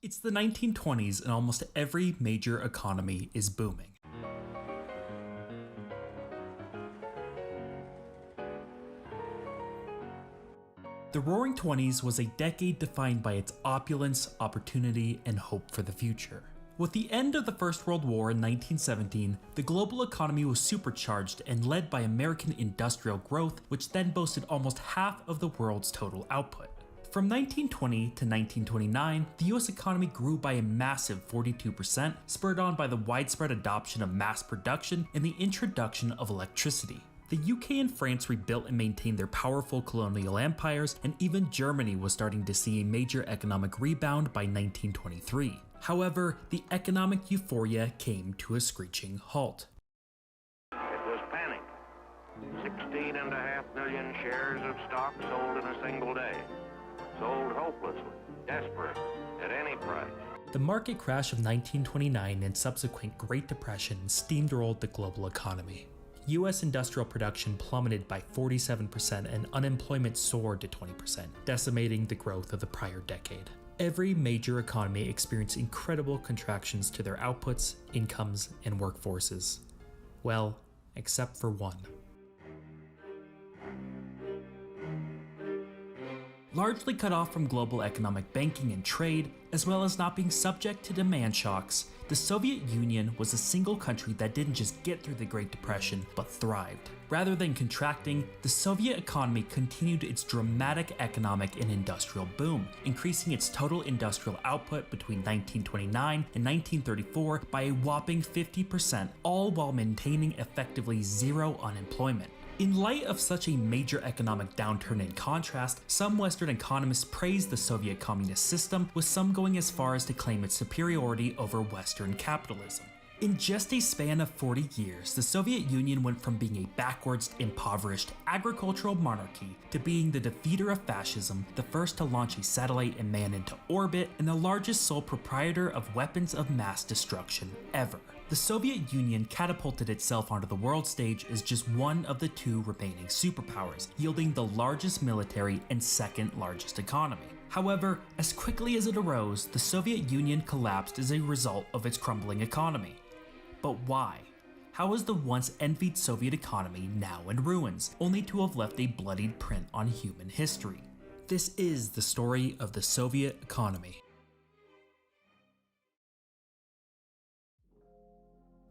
It's the 1920s and almost every major economy is booming. The Roaring Twenties was a decade defined by its opulence, opportunity, and hope for the future. With the end of the First World War in 1917, the global economy was supercharged and led by American industrial growth, which then boasted almost half of the world's total output. From 1920 to 1929, the US economy grew by a massive 42%, spurred on by the widespread adoption of mass production and the introduction of electricity. The UK and France rebuilt and maintained their powerful colonial empires, and even Germany was starting to see a major economic rebound by 1923. However, the economic euphoria came to a screeching halt. It was panic. 16.5 million shares of stock sold in a single day. Sold hopelessly, desperate, at any price. The market crash of 1929 and subsequent Great Depression steamrolled the global economy. US industrial production plummeted by 47% and unemployment soared to 20%, decimating the growth of the prior decade. Every major economy experienced incredible contractions to their outputs, incomes, and workforces. Well, except for one. Largely cut off from global economic banking and trade, as well as not being subject to demand shocks, the Soviet Union was a single country that didn't just get through the Great Depression, but thrived. Rather than contracting, the Soviet economy continued its dramatic economic and industrial boom, increasing its total industrial output between 1929 and 1934 by a whopping 50%, all while maintaining effectively zero unemployment. In light of such a major economic downturn and contrast, some Western economists praised the Soviet communist system, with some going as far as to claim its superiority over Western capitalism. In just a span of 40 years, the Soviet Union went from being a backwards, impoverished agricultural monarchy to being the defeater of fascism, the first to launch a satellite and man into orbit, and the largest sole proprietor of weapons of mass destruction ever. The Soviet Union catapulted itself onto the world stage as just one of the two remaining superpowers, yielding the largest military and second largest economy. However, as quickly as it arose, the Soviet Union collapsed as a result of its crumbling economy. But why? How is the once envied Soviet economy now in ruins, only to have left a bloodied print on human history? This is the story of the Soviet economy.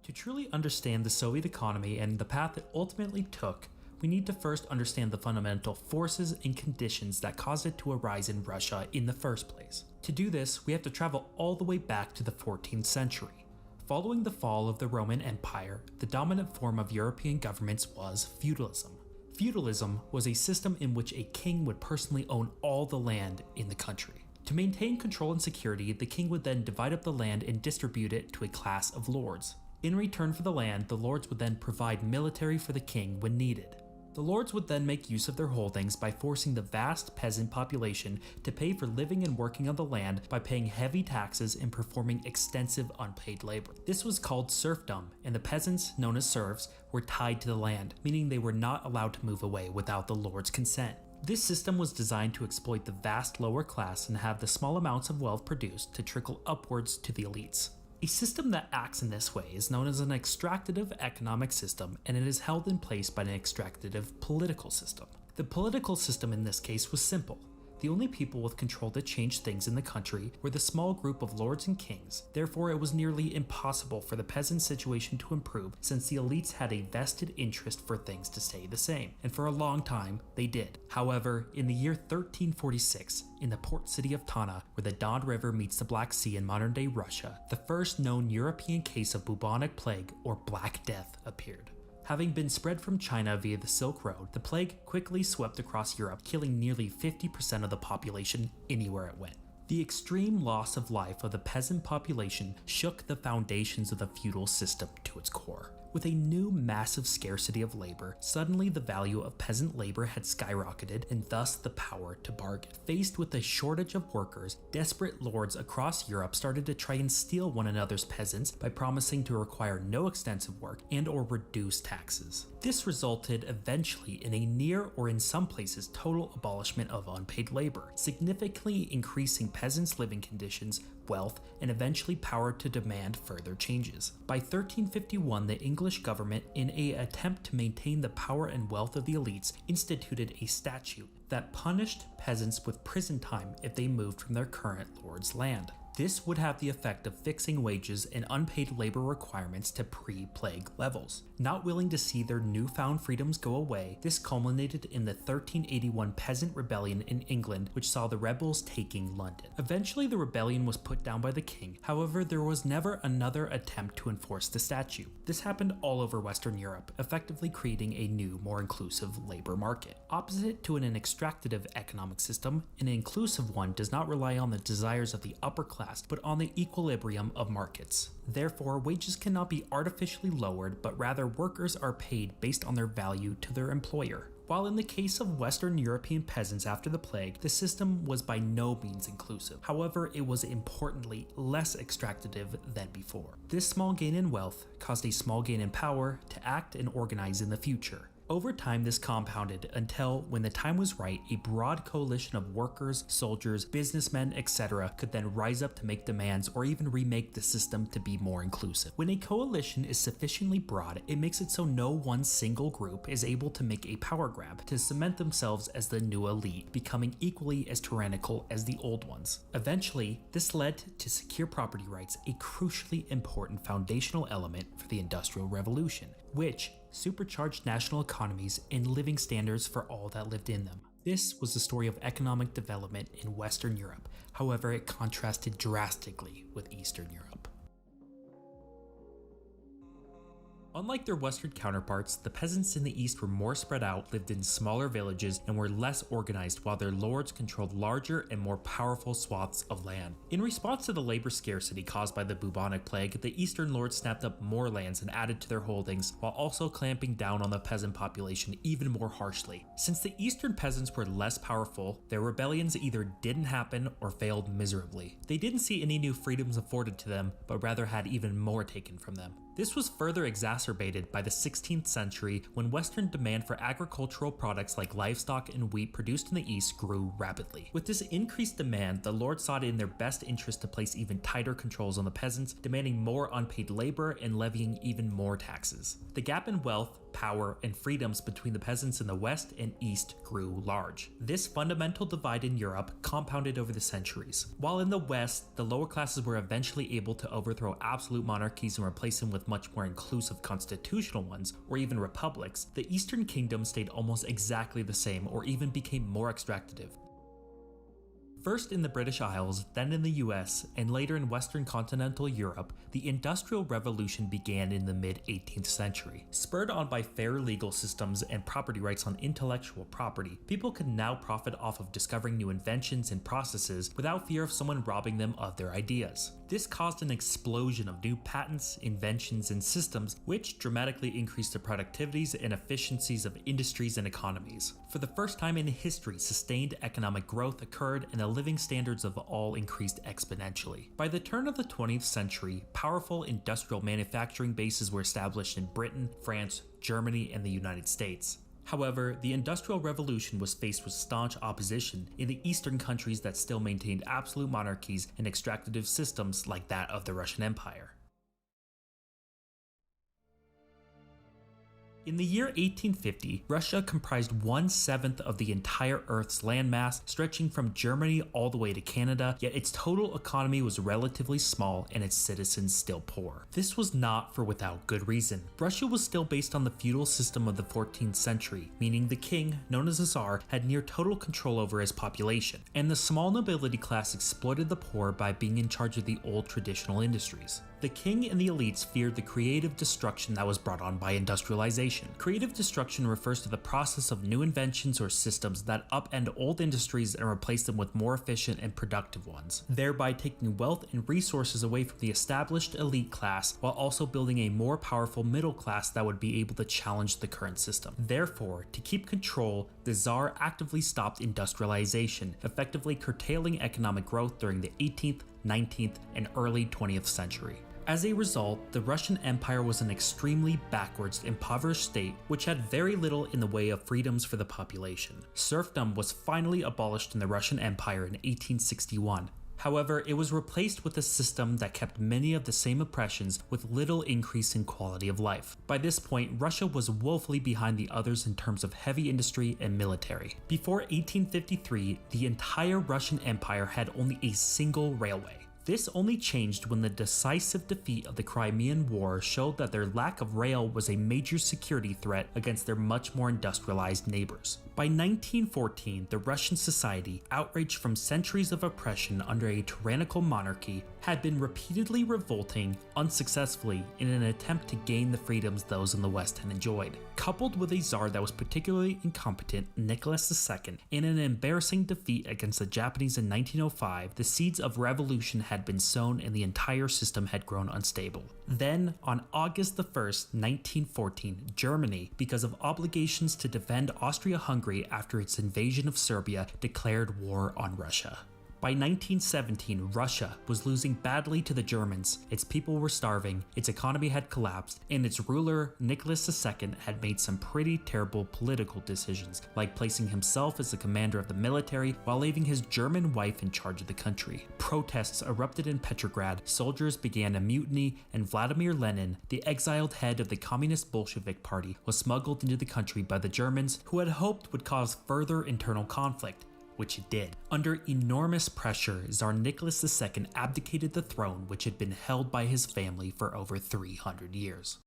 To truly understand the Soviet economy and the path it ultimately took, we need to first understand the fundamental forces and conditions that caused it to arise in Russia in the first place. To do this, we have to travel all the way back to the 14th century. Following the fall of the Roman Empire, the dominant form of European governments was feudalism. Feudalism was a system in which a king would personally own all the land in the country. To maintain control and security, the king would then divide up the land and distribute it to a class of lords. In return for the land, the lords would then provide military for the king when needed. The lords would then make use of their holdings by forcing the vast peasant population to pay for living and working on the land by paying heavy taxes and performing extensive unpaid labor. This was called serfdom, and the peasants, known as serfs, were tied to the land, meaning they were not allowed to move away without the lord's consent. This system was designed to exploit the vast lower class and have the small amounts of wealth produced to trickle upwards to the elites. A system that acts in this way is known as an extractive economic system, and it is held in place by an extractive political system. The political system in this case was simple. The only people with control to change things in the country were the small group of lords and kings, therefore it was nearly impossible for the peasant situation to improve since the elites had a vested interest for things to stay the same, and for a long time they did. However, in the year 1346, in the port city of Tana, where the Don River meets the Black Sea in modern-day Russia, the first known European case of bubonic plague or Black Death appeared. Having been spread from China via the Silk Road, the plague quickly swept across Europe, killing nearly 50% of the population anywhere it went. The extreme loss of life of the peasant population shook the foundations of the feudal system to its core. With a new massive scarcity of labor, suddenly the value of peasant labor had skyrocketed and thus the power to bargain. Faced with a shortage of workers, desperate lords across Europe started to try and steal one another's peasants by promising to require no extensive work and or reduce taxes. This resulted eventually in a near or in some places total abolishment of unpaid labor, significantly increasing peasants' living conditions wealth, and eventually power to demand further changes. By 1351, the English government, in an attempt to maintain the power and wealth of the elites, instituted a statute that punished peasants with prison time if they moved from their current lord's land. This would have the effect of fixing wages and unpaid labor requirements to pre-plague levels. Not willing to see their newfound freedoms go away, this culminated in the 1381 Peasant Rebellion in England, which saw the rebels taking London. Eventually, the rebellion was put down by the king. However, there was never another attempt to enforce the statute. This happened all over Western Europe, effectively creating a new, more inclusive labor market. Opposite to an extractive economic system, an inclusive one does not rely on the desires of the upper class, but on the equilibrium of markets. Therefore, wages cannot be artificially lowered, but rather workers are paid based on their value to their employer. While in the case of Western European peasants after the plague, the system was by no means inclusive. However, it was importantly less extractive than before. This small gain in wealth caused a small gain in power to act and organize in the future. Over time, this compounded until, when the time was right, a broad coalition of workers, soldiers, businessmen, etc. could then rise up to make demands or even remake the system to be more inclusive. When a coalition is sufficiently broad, it makes it so no one single group is able to make a power grab to cement themselves as the new elite, becoming equally as tyrannical as the old ones. Eventually, this led to secure property rights, a crucially important foundational element for the Industrial Revolution, which supercharged national economies and living standards for all that lived in them. This was the story of economic development in Western Europe. However, it contrasted drastically with Eastern Europe. Unlike their Western counterparts, the peasants in the East were more spread out, lived in smaller villages, and were less organized, while their lords controlled larger and more powerful swaths of land. In response to the labor scarcity caused by the bubonic plague, the Eastern lords snapped up more lands and added to their holdings, while also clamping down on the peasant population even more harshly. Since the Eastern peasants were less powerful, their rebellions either didn't happen or failed miserably. They didn't see any new freedoms afforded to them, but rather had even more taken from them. This was further exacerbated by the 16th century, when Western demand for agricultural products like livestock and wheat produced in the East grew rapidly. With this increased demand, the lords saw it in their best interest to place even tighter controls on the peasants, demanding more unpaid labor and levying even more taxes. The gap in wealth, power, and freedoms between the peasants in the West and East grew large. This fundamental divide in Europe compounded over the centuries. While in the West, the lower classes were eventually able to overthrow absolute monarchies and replace them with much more inclusive constitutional ones, or even republics, the Eastern Kingdom stayed almost exactly the same or even became more extractive. First in the British Isles, then in the US, and later in Western continental Europe, the Industrial Revolution began in the mid-18th century. Spurred on by fair legal systems and property rights on intellectual property, people could now profit off of discovering new inventions and processes without fear of someone robbing them of their ideas. This caused an explosion of new patents, inventions, and systems, which dramatically increased the productivities and efficiencies of industries and economies. For the first time in history, sustained economic growth occurred and the living standards of all increased exponentially. By the turn of the 20th century, powerful industrial manufacturing bases were established in Britain, France, Germany, and the United States. However, the Industrial Revolution was faced with staunch opposition in the Eastern countries that still maintained absolute monarchies and extractive systems like that of the Russian Empire. In the year 1850, Russia comprised 1/7 of the entire Earth's landmass, stretching from Germany all the way to Canada, yet its total economy was relatively small and its citizens still poor. This was not for without good reason. Russia was still based on the feudal system of the 14th century, meaning the king, known as the Tsar, had near total control over his population, and the small nobility class exploited the poor by being in charge of the old traditional industries. The king and the elites feared the creative destruction that was brought on by industrialization. Creative destruction refers to the process of new inventions or systems that upend old industries and replace them with more efficient and productive ones, thereby taking wealth and resources away from the established elite class while also building a more powerful middle class that would be able to challenge the current system. Therefore, to keep control, the Tsar actively stopped industrialization, effectively curtailing economic growth during the 18th, 19th, and early 20th century. As a result, the Russian Empire was an extremely backwards, impoverished state which had very little in the way of freedoms for the population. Serfdom was finally abolished in the Russian Empire in 1861. However, it was replaced with a system that kept many of the same oppressions with little increase in quality of life. By this point, Russia was woefully behind the others in terms of heavy industry and military. Before 1853, the entire Russian Empire had only a single railway. This only changed when the decisive defeat of the Crimean War showed that their lack of rail was a major security threat against their much more industrialized neighbors. By 1914, the Russian society, outraged from centuries of oppression under a tyrannical monarchy, had been repeatedly revolting unsuccessfully in an attempt to gain the freedoms those in the West had enjoyed. Coupled with a czar that was particularly incompetent, Nicholas II, and an embarrassing defeat against the Japanese in 1905, the seeds of revolution had been sown and the entire system had grown unstable. Then, on August 1st, 1914, Germany, because of obligations to defend Austria-Hungary after its invasion of Serbia, declared war on Russia. By 1917, Russia was losing badly to the Germans, its people were starving, its economy had collapsed, and its ruler, Nicholas II, had made some pretty terrible political decisions, like placing himself as the commander of the military while leaving his German wife in charge of the country. Protests erupted in Petrograd, soldiers began a mutiny, and Vladimir Lenin, the exiled head of the Communist Bolshevik Party, was smuggled into the country by the Germans, who had hoped would cause further internal conflict, which it did. Under enormous pressure, Tsar Nicholas II abdicated the throne which had been held by his family for over 300 years.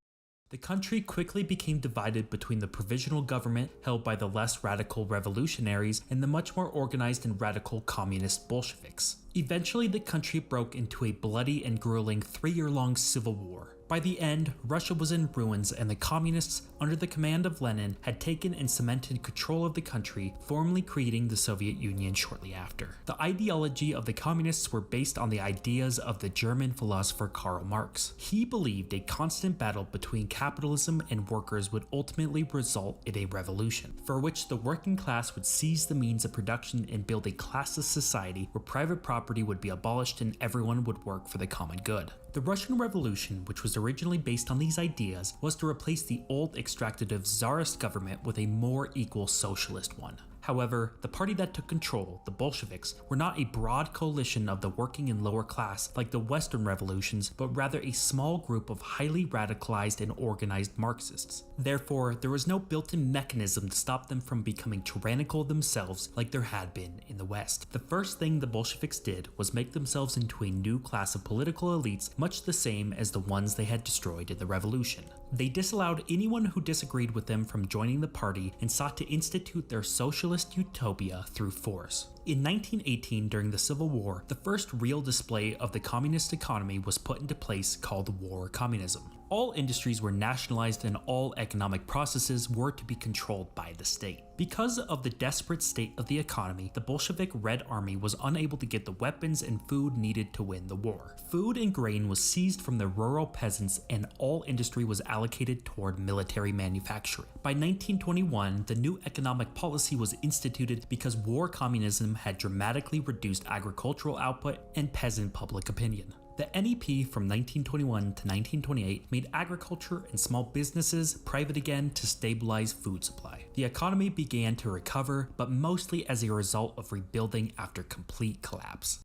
The country quickly became divided between the provisional government held by the less radical revolutionaries and the much more organized and radical communist Bolsheviks. Eventually, the country broke into a bloody and grueling 3-year-long civil war. By the end, Russia was in ruins and the communists, under the command of Lenin, had taken and cemented control of the country, formally creating the Soviet Union shortly after. The ideology of the communists were based on the ideas of the German philosopher Karl Marx. He believed a constant battle between capitalism and workers would ultimately result in a revolution, for which the working class would seize the means of production and build a classless society where private property would be abolished and everyone would work for the common good. The Russian Revolution, which was originally based on these ideas, was to replace the old extractive Tsarist government with a more equal socialist one. However, the party that took control, the Bolsheviks, were not a broad coalition of the working and lower class like the Western revolutions, but rather a small group of highly radicalized and organized Marxists. Therefore, there was no built-in mechanism to stop them from becoming tyrannical themselves like there had been in the West. The first thing the Bolsheviks did was make themselves into a new class of political elites, much the same as the ones they had destroyed in the revolution. They disallowed anyone who disagreed with them from joining the party and sought to institute their socialist utopia through force. In 1918, during the Civil War, the first real display of the communist economy was put into place called War Communism. All industries were nationalized and all economic processes were to be controlled by the state. Because of the desperate state of the economy, the Bolshevik Red Army was unable to get the weapons and food needed to win the war. Food and grain was seized from the rural peasants and all industry was allocated toward military manufacturing. By 1921, the new economic policy was instituted because war communism had dramatically reduced agricultural output and peasant public opinion. The NEP from 1921 to 1928 made agriculture and small businesses private again to stabilize food supply. The economy began to recover, but mostly as a result of rebuilding after complete collapse.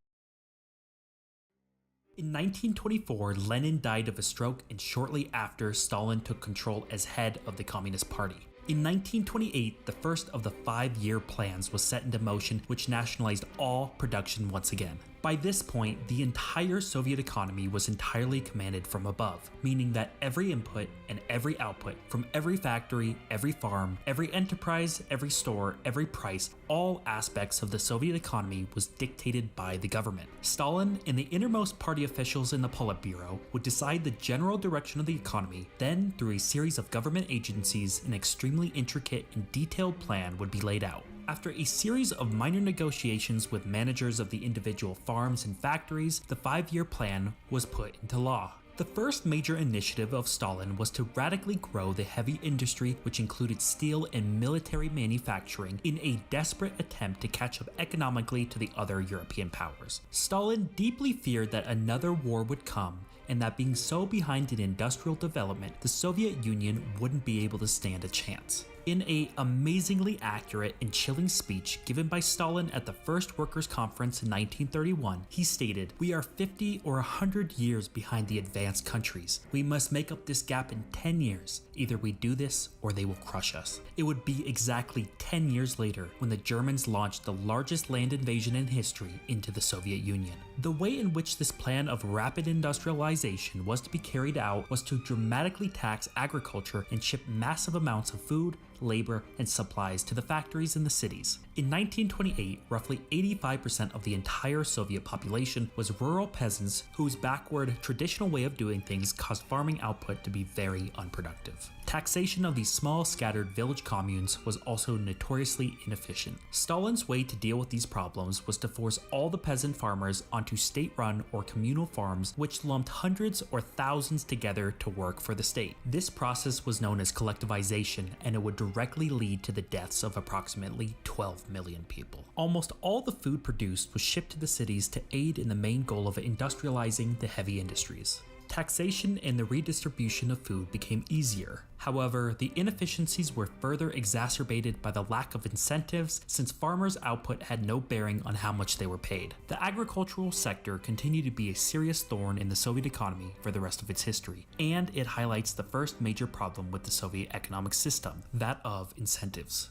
In 1924, Lenin died of a stroke, and shortly after, Stalin took control as head of the Communist Party. In 1928, the first of the 5-year plans was set into motion, which nationalized all production once again. By this point, the entire Soviet economy was entirely commanded from above, meaning that every input and every output from every factory, every farm, every enterprise, every store, every price, all aspects of the Soviet economy was dictated by the government. Stalin and the innermost party officials in the Politburo would decide the general direction of the economy, then through a series of government agencies, an extremely intricate and detailed plan would be laid out. After a series of minor negotiations with managers of the individual farms and factories, the 5-year plan was put into law. The first major initiative of Stalin was to radically grow the heavy industry, which included steel and military manufacturing, in a desperate attempt to catch up economically to the other European powers. Stalin deeply feared that another war would come, and that being so behind in industrial development, the Soviet Union wouldn't be able to stand a chance. In an amazingly accurate and chilling speech given by Stalin at the First Workers' Conference in 1931, he stated, "We are 50 or 100 years behind the advanced countries. We must make up this gap in 10 years. Either we do this or they will crush us." It would be exactly 10 years later when the Germans launched the largest land invasion in history into the Soviet Union. The way in which this plan of rapid industrialization was to be carried out was to dramatically tax agriculture and ship massive amounts of food, labor, and supplies to the factories in the cities. In 1928, roughly 85% of the entire Soviet population was rural peasants whose backward, traditional way of doing things caused farming output to be very unproductive. Taxation of these small, scattered village communes was also notoriously inefficient. Stalin's way to deal with these problems was to force all the peasant farmers onto state-run or communal farms, which lumped hundreds or thousands together to work for the state. This process was known as collectivization, and it would directly lead to the deaths of approximately 12 million people. Almost all the food produced was shipped to the cities to aid in the main goal of industrializing the heavy industries. Taxation and the redistribution of food became easier. However, the inefficiencies were further exacerbated by the lack of incentives, since farmers' output had no bearing on how much they were paid. The agricultural sector continued to be a serious thorn in the Soviet economy for the rest of its history, and it highlights the first major problem with the Soviet economic system, that of incentives.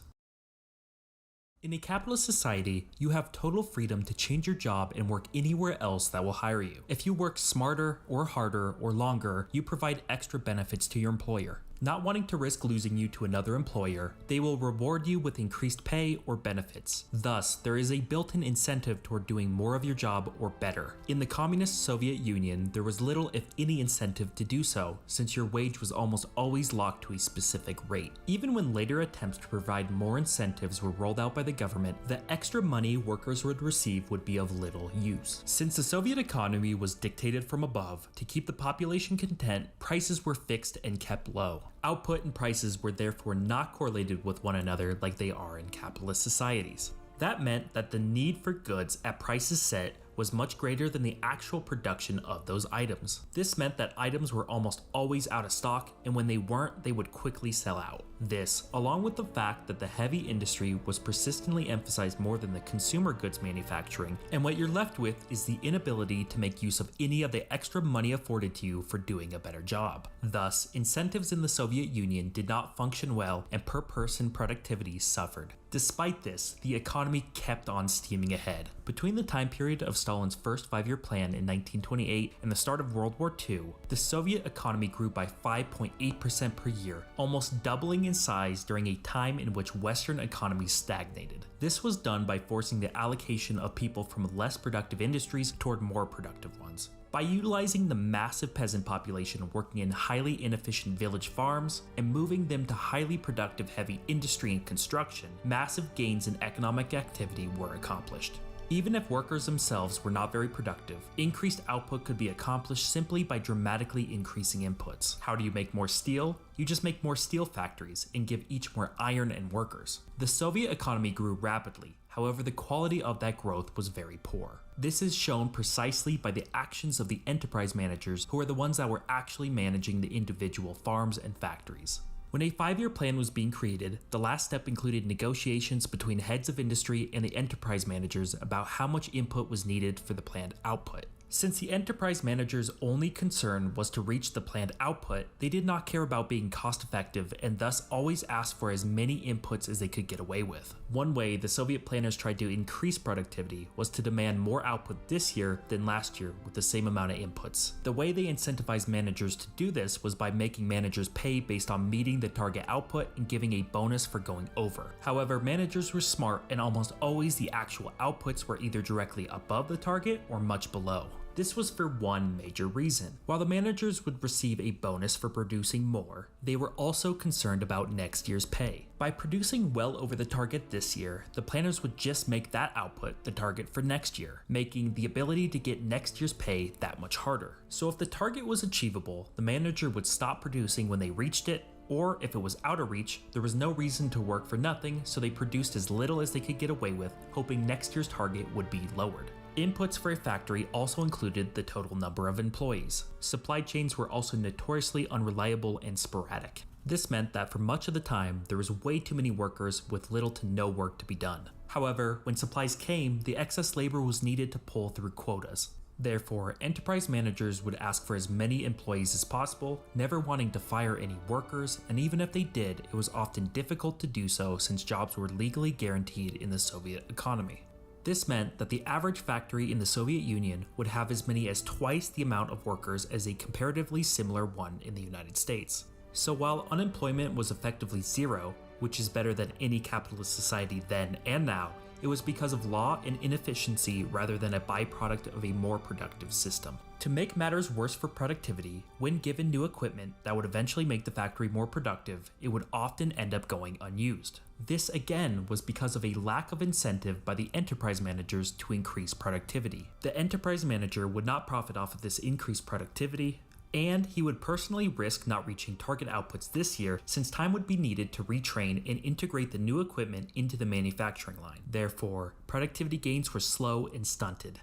In a capitalist society, you have total freedom to change your job and work anywhere else that will hire you. If you work smarter or harder or longer, you provide extra benefits to your employer. Not wanting to risk losing you to another employer, they will reward you with increased pay or benefits. Thus, there is a built-in incentive toward doing more of your job or better. In the communist Soviet Union, there was little if any incentive to do so, since your wage was almost always locked to a specific rate. Even when later attempts to provide more incentives were rolled out by the government, the extra money workers would receive would be of little use. Since the Soviet economy was dictated from above, to keep the population content, prices were fixed and kept low. Output and prices were therefore not correlated with one another like they are in capitalist societies. That meant that the need for goods at prices set was much greater than the actual production of those items. This meant that items were almost always out of stock, and when they weren't, they would quickly sell out. This, along with the fact that the heavy industry was persistently emphasized more than the consumer goods manufacturing, and what you're left with is the inability to make use of any of the extra money afforded to you for doing a better job. Thus, incentives in the Soviet Union did not function well, and per-person productivity suffered. Despite this, the economy kept on steaming ahead. Between the time period of Stalin's first 5-year plan in 1928 and the start of World War II, the Soviet economy grew by 5.8% per year, almost doubling in size during a time in which Western economies stagnated. This was done by forcing the allocation of people from less productive industries toward more productive ones. By utilizing the massive peasant population working in highly inefficient village farms and moving them to highly productive heavy industry and construction, massive gains in economic activity were accomplished. Even if workers themselves were not very productive, increased output could be accomplished simply by dramatically increasing inputs. How do you make more steel? You just make more steel factories and give each more iron and workers. The Soviet economy grew rapidly. However, the quality of that growth was very poor. This is shown precisely by the actions of the enterprise managers, who are the ones that were actually managing the individual farms and factories. When a 5-year plan was being created, the last step included negotiations between heads of industry and the enterprise managers about how much input was needed for the planned output. Since the enterprise manager's only concern was to reach the planned output, they did not care about being cost effective and thus always asked for as many inputs as they could get away with. One way the Soviet planners tried to increase productivity was to demand more output this year than last year with the same amount of inputs. The way they incentivized managers to do this was by making managers pay based on meeting the target output and giving a bonus for going over. However, managers were smart, and almost always the actual outputs were either directly above the target or much below. This was for one major reason. While the managers would receive a bonus for producing more, they were also concerned about next year's pay. By producing well over the target this year, the planners would just make that output the target for next year, making the ability to get next year's pay that much harder. So if the target was achievable, the manager would stop producing when they reached it, or if it was out of reach, there was no reason to work for nothing, so they produced as little as they could get away with, hoping next year's target would be lowered. Inputs for a factory also included the total number of employees. Supply chains were also notoriously unreliable and sporadic. This meant that for much of the time, there was way too many workers with little to no work to be done. However, when supplies came, the excess labor was needed to pull through quotas. Therefore, enterprise managers would ask for as many employees as possible, never wanting to fire any workers, and even if they did, it was often difficult to do so since jobs were legally guaranteed in the Soviet economy. This meant that the average factory in the Soviet Union would have as many as twice the amount of workers as a comparatively similar one in the United States. So while unemployment was effectively zero, which is better than any capitalist society then and now, it was because of law and inefficiency rather than a byproduct of a more productive system. To make matters worse for productivity, when given new equipment that would eventually make the factory more productive, it would often end up going unused. This again was because of a lack of incentive by the enterprise managers to increase productivity. The enterprise manager would not profit off of this increased productivity, and he would personally risk not reaching target outputs this year since time would be needed to retrain and integrate the new equipment into the manufacturing line. Therefore, productivity gains were slow and stunted.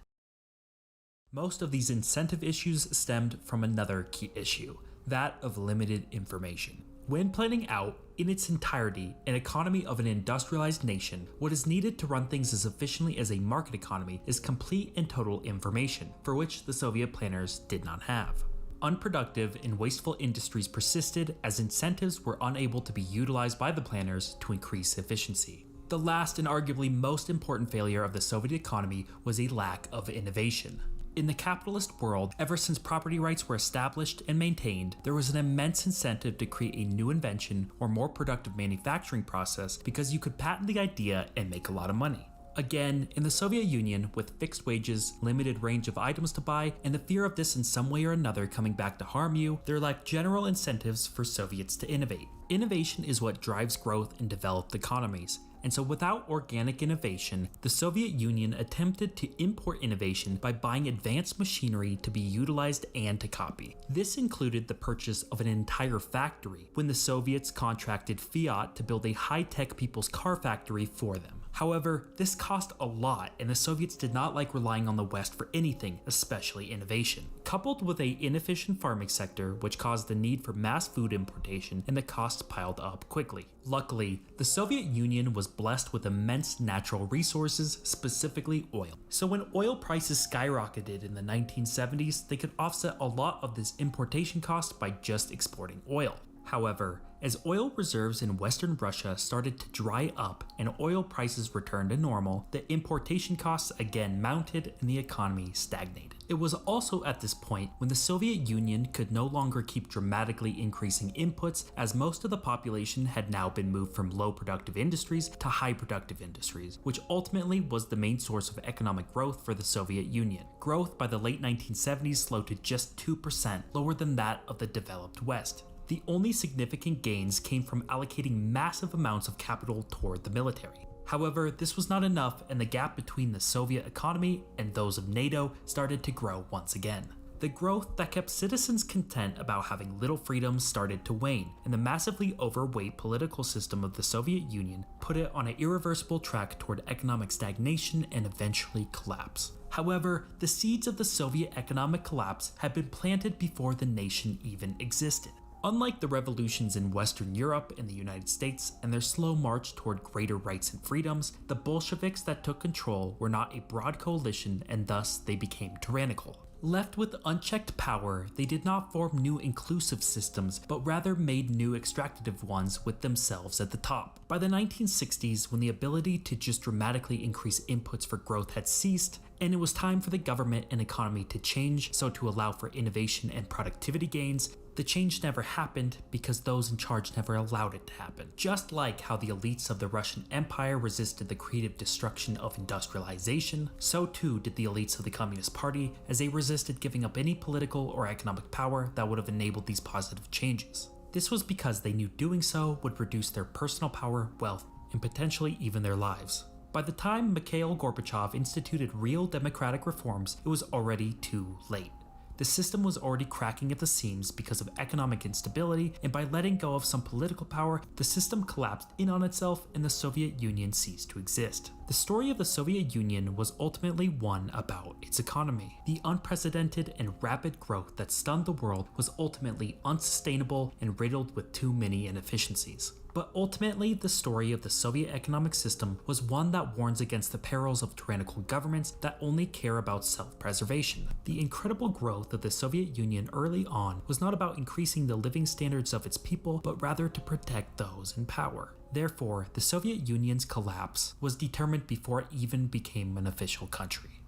Most of these incentive issues stemmed from another key issue, that of limited information. When planning out, in its entirety, an economy of an industrialized nation, what is needed to run things as efficiently as a market economy is complete and total information, for which the Soviet planners did not have. Unproductive and wasteful industries persisted as incentives were unable to be utilized by the planners to increase efficiency. The last and arguably most important failure of the Soviet economy was a lack of innovation. In the capitalist world, ever since property rights were established and maintained, there was an immense incentive to create a new invention or more productive manufacturing process because you could patent the idea and make a lot of money. Again, in the Soviet Union, with fixed wages, limited range of items to buy, and the fear of this in some way or another coming back to harm you, there lacked general incentives for Soviets to innovate. Innovation is what drives growth in developed economies, and so without organic innovation, the Soviet Union attempted to import innovation by buying advanced machinery to be utilized and to copy. This included the purchase of an entire factory when the Soviets contracted Fiat to build a high-tech people's car factory for them. However, this cost a lot, and the Soviets did not like relying on the West for anything, especially innovation. Coupled with an inefficient farming sector, which caused the need for mass food importation, and the costs piled up quickly. Luckily, the Soviet Union was blessed with immense natural resources, specifically oil. So when oil prices skyrocketed in the 1970s, they could offset a lot of this importation cost by just exporting oil. However, as oil reserves in Western Russia started to dry up and oil prices returned to normal, the importation costs again mounted and the economy stagnated. It was also at this point when the Soviet Union could no longer keep dramatically increasing inputs, as most of the population had now been moved from low productive industries to high productive industries, which ultimately was the main source of economic growth for the Soviet Union. Growth by the late 1970s slowed to just 2%, lower than that of the developed West. The only significant gains came from allocating massive amounts of capital toward the military. However, this was not enough, and the gap between the Soviet economy and those of NATO started to grow once again. The growth that kept citizens content about having little freedom started to wane, and the massively overweight political system of the Soviet Union put it on an irreversible track toward economic stagnation and eventually collapse. However, the seeds of the Soviet economic collapse had been planted before the nation even existed. Unlike the revolutions in Western Europe and the United States and their slow march toward greater rights and freedoms, the Bolsheviks that took control were not a broad coalition, and thus they became tyrannical. Left with unchecked power, they did not form new inclusive systems, but rather made new extractive ones with themselves at the top. By the 1960s, when the ability to just dramatically increase inputs for growth had ceased, and it was time for the government and economy to change so to allow for innovation and productivity gains, the change never happened because those in charge never allowed it to happen. Just like how the elites of the Russian Empire resisted the creative destruction of industrialization, so too did the elites of the Communist Party, as they resisted giving up any political or economic power that would have enabled these positive changes. This was because they knew doing so would reduce their personal power, wealth, and potentially even their lives. By the time Mikhail Gorbachev instituted real democratic reforms, it was already too late. The system was already cracking at the seams because of economic instability, and by letting go of some political power, the system collapsed in on itself and the Soviet Union ceased to exist. The story of the Soviet Union was ultimately one about its economy. The unprecedented and rapid growth that stunned the world was ultimately unsustainable and riddled with too many inefficiencies. But ultimately, the story of the Soviet economic system was one that warns against the perils of tyrannical governments that only care about self-preservation. The incredible growth of the Soviet Union early on was not about increasing the living standards of its people, but rather to protect those in power. Therefore, the Soviet Union's collapse was determined before it even became an official country.